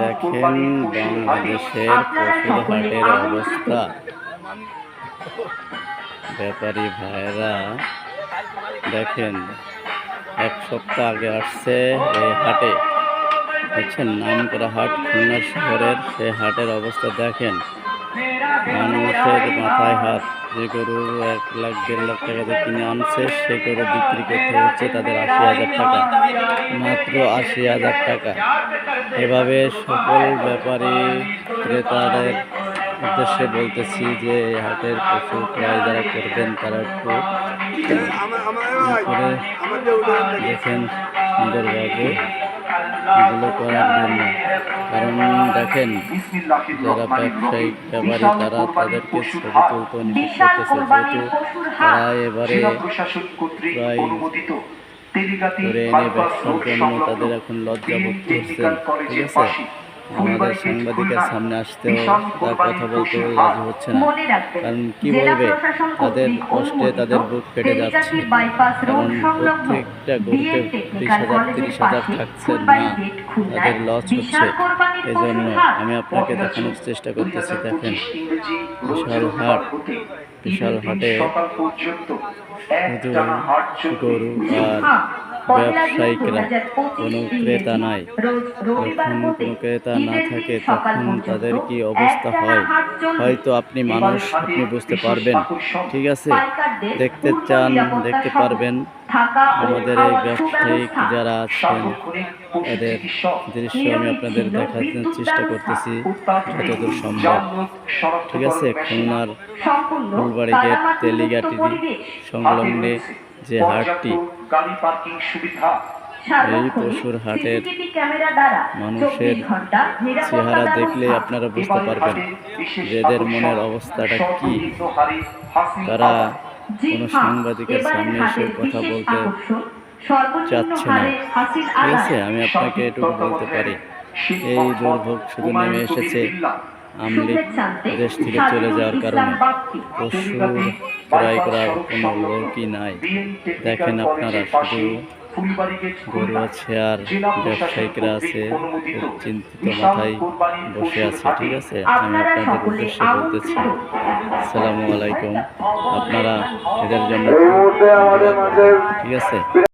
দেখেন বাংলাদেশের পশুর হাটের অবস্থা। ব্যাপারী ভাইরা দেখেন, এক সপ্তাহ আগে আসছে এই হাটে, বুঝছেন, নাম করা হাট খুলনা শহরের। সেই হাটের অবস্থা দেখেন, মানুষের মাথায় হাত। যে গরু 1 লাখ 1.5 লাখ টাকা দিয়ে কিনে আনছে, সে গরু বিক্রি করতে হচ্ছে তাদের 80,000 টাকা, মাত্র 80,000 টাকা। এভাবে সকল ব্যাপারী ক্রেতাদের উদ্দেশ্যে বলতেছি যে এই হাটের পশু ক্রয় যারা করবেন তারা একটু করে দেখেন সুন্দরভাবে এগুলো করার জন্য। কারণ দেখেন, যারা ব্যবসায়িক ব্যাপারী তারা তাদেরকে ছবি তুলতে নিষেধ করতেছে, যেহেতু তারা এবারে প্রায় করে এনে ব্যবসার জন্য তাদের এখন লজ্জা বোধ করছেন। ঠিক আছে, আমাদের সাংবাদিকের সামনে আসতেও তার কথা বলতেও রাজি হচ্ছে না। কারণ কি বলবে, তাদের কষ্টে তাদের বুক ফেটে যাচ্ছে। কারণ প্রত্যেকটা গরুতে 20,000 30,000 থাকছে না, তাদের লস হচ্ছে। এই জন্য আমি আপনাকে দেখানোর চেষ্টা করতেছি। দেখেন, বিশাল হাটে শুধু গরু আর ব্যবসায়িকরা, কোনো ক্রেতা নাই। যখন কোনো ক্রেতা না থাকে তখন তাদের কি অবস্থা হয়, হয়তো আপনি মানুষ, আপনি বুঝতে পারবেন। ঠিক আছে, দেখতে চান দেখতে পারবেন। আমাদের এই ব্যবসায়িক যারা আছেন এদের দৃশ্য আমি আপনাদের দেখানোর চেষ্টা করতেছি যতদূর সম্ভব। ঠিক আছে, খুলনার ফুলবাড়ি গেট তেলিঘাটি সংলগ্নে যে হাটটি, এই পশুর হাটের মানুষের চেহারা দেখলে আপনারা বুঝতে পারবেন যে এদের মনের অবস্থাটা কি। তারা কোনো সাংবাদিকের সামনে এসে কথা বলতে চাচ্ছে না। ঠিক আছে, আমি আপনাকে এটুকু বলতে পারি, এই দুর্ভোগ শুধু নেমে এসেছে আমলিগ দেশ থেকে চলে যাওয়ার কারণে। পশু ক্রয় করার কোনো লোকই নাই। দেখেন আপনারা, শুধু গরু আছে আর ব্যবসায়িকরা আছে, খুব চিন্তিত মাথায় বসে আছে। ঠিক আছে, আমি আপনাদের উদ্দেশ্যে বলতেছি, আসসালামু আলাইকুম। আপনারা এদের জন্য ঠিক আছে।